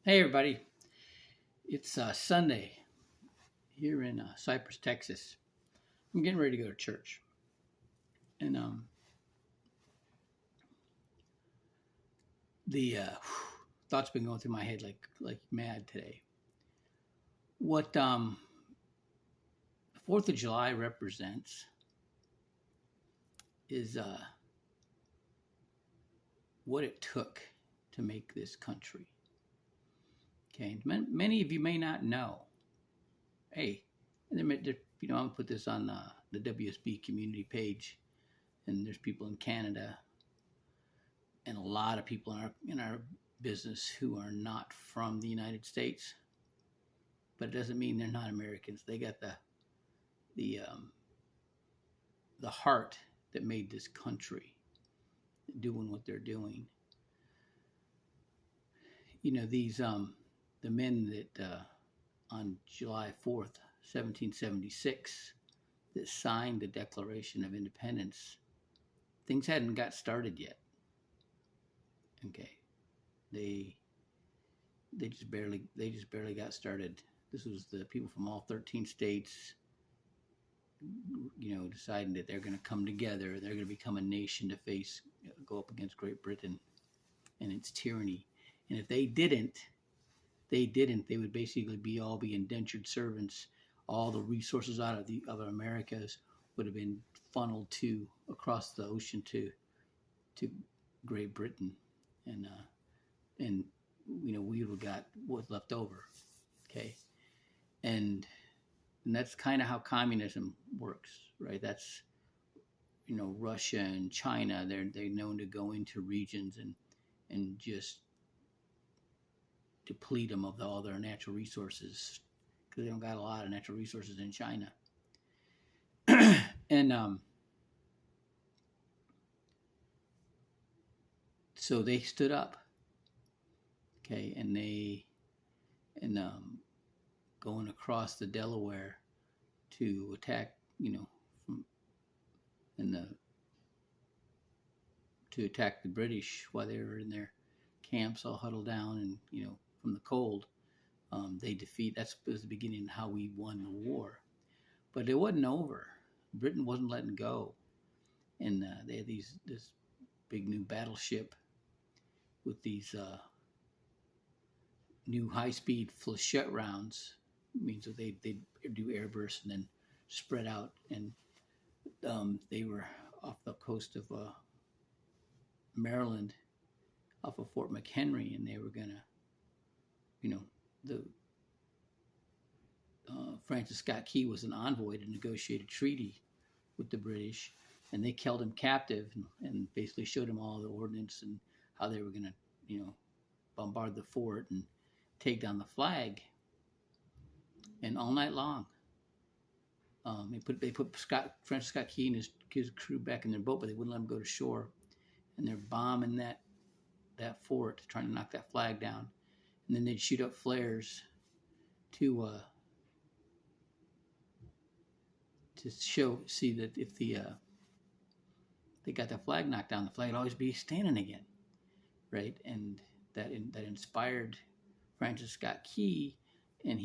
Hey everybody, it's Sunday here in Cypress, Texas. I'm getting ready to go to church, and the thoughts been going through my head like mad today. What the Fourth of July represents is what it took to make this country. Okay, many of you may not know. Hey, I'm gonna put this on the WSB community page, and there's people in Canada and a lot of people in our business who are not from the United States, but it doesn't mean they're not Americans. They got the the heart that made this country doing what they're doing. You know, these the men that on July 4th, 1776, that signed the Declaration of Independence, things hadn't got started yet. Okay, they just barely got started. This was the people from all 13 states, deciding that they're going to come together. They're going to become a nation to go up against Great Britain and its tyranny. And if they didn't, they would basically be indentured servants. All the resources out of Americas would have been funneled across the ocean to Great Britain, and we would have got what's left over. Okay, and that's kind of how communism works, right? That's Russia and China. They're known to go into regions and just deplete them of all their natural resources, because they don't got a lot of natural resources in China. And so they stood up, okay, and going across the Delaware to attack, to attack the British while they were in their camps, all huddled down, and from the cold. That was the beginning of how we won the war. But it wasn't over. Britain wasn't letting go, and they had this big new battleship with these new high-speed flechette rounds. It means that they do airbursts and then spread out, and they were off the coast of Maryland, off of Fort McHenry, and they were gonna, the Francis Scott Key was an envoy to negotiate a treaty with the British, and they held him captive and basically showed him all the ordnance and how they were going to, bombard the fort and take down the flag. And all night long, they put Francis Scott Key and his crew back in their boat, but they wouldn't let him go to shore. And they're bombing that fort, trying to knock that flag down. And then they'd shoot up flares to see that if they got the flag knocked down, the flag would always be standing again, right? And that inspired Francis Scott Key, and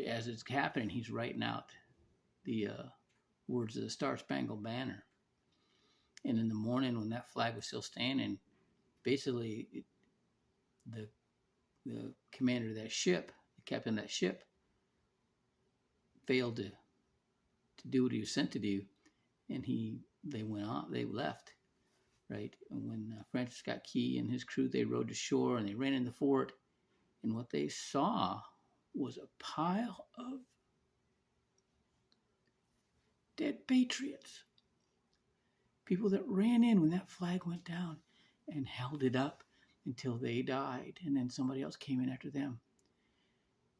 as it's happening, he's writing out the words of the Star Spangled Banner. And in the morning, when that flag was still standing, basically the commander of that ship, the captain of that ship, failed to do what he was sent to do, and they left, right? And when Francis Scott Key and his crew, they rowed to shore and they ran in the fort, and what they saw was a pile of dead patriots, people that ran in when that flag went down and held it up until they died, and then somebody else came in after them.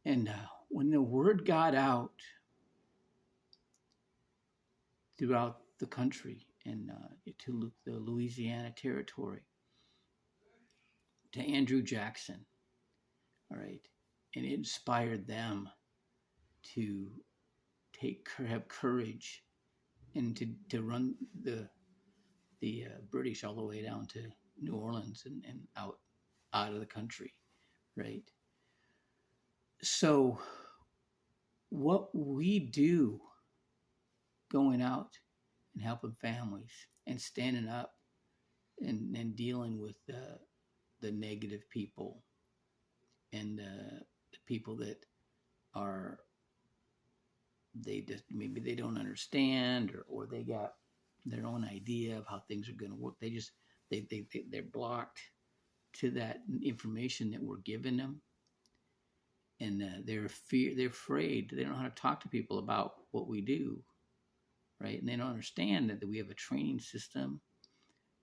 And when the word got out throughout the country and to the Louisiana Territory, to Andrew Jackson, all right, and it inspired them to have courage and to run the British all the way down to New Orleans and out of the country, right? So what we do going out and helping families and standing up and dealing with the negative people and the people that are, they just maybe they don't understand, or they got their own idea of how things are going to work. They just they're blocked to that information that we're giving them, and they're afraid. They don't know how to talk to people about what we do, right? And they don't understand that we have a training system.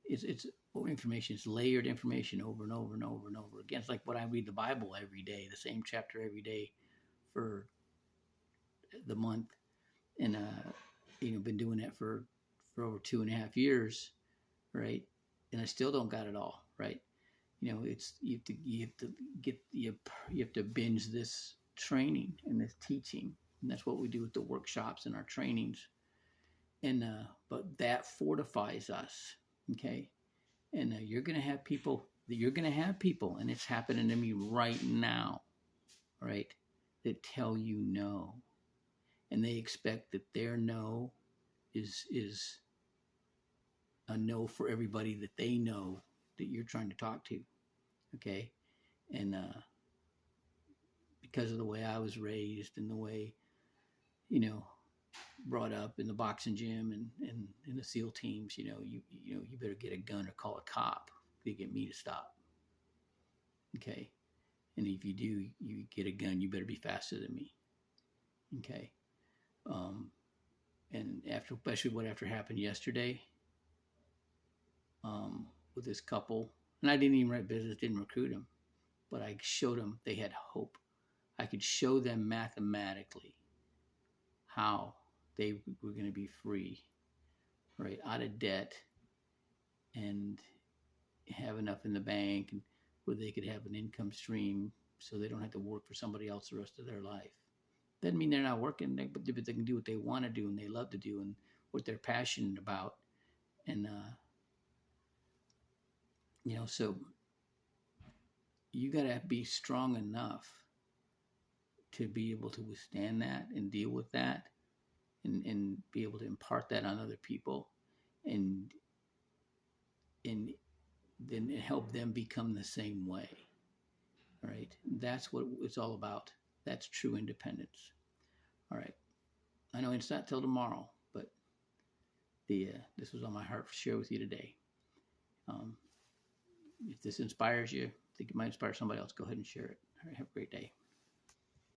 It's information. It's layered information over and over and over and over again. It's like what I read the Bible every day, the same chapter every day for the month, and been doing that for over 2.5 years, right? And I still don't got it all right. It's you have to get you have to binge this training and this teaching, and that's what we do with the workshops and our trainings. And but that fortifies us, okay? And you're gonna have people. And it's happening to me right now, right? That tell you no, and they expect that their no is a no for everybody that they know that you're trying to talk to, okay? And because of the way I was raised and the way, you know, brought up in the boxing gym and in the SEAL teams, you better get a gun or call a cop to get me to stop, okay? And if you do, you get a gun, you better be faster than me, okay? Um, and especially what happened yesterday, with this couple, and I didn't even write business, didn't recruit them, but I showed them they had hope. I could show them mathematically how they were going to be free, right, out of debt, and have enough in the bank, and where they could have an income stream so they don't have to work for somebody else the rest of their life. Doesn't mean they're not working, but they can do what they want to do and they love to do and what they're passionate about. And, so you got to be strong enough to be able to withstand that and deal with that, and be able to impart that on other people, and and then help them become the same way. Right? That's what it's all about. That's true independence. All right. I know it's not till tomorrow, but this was on my heart to share with you today. Um, if this inspires you, think it might inspire somebody else, go ahead and share it. All right, have a great day.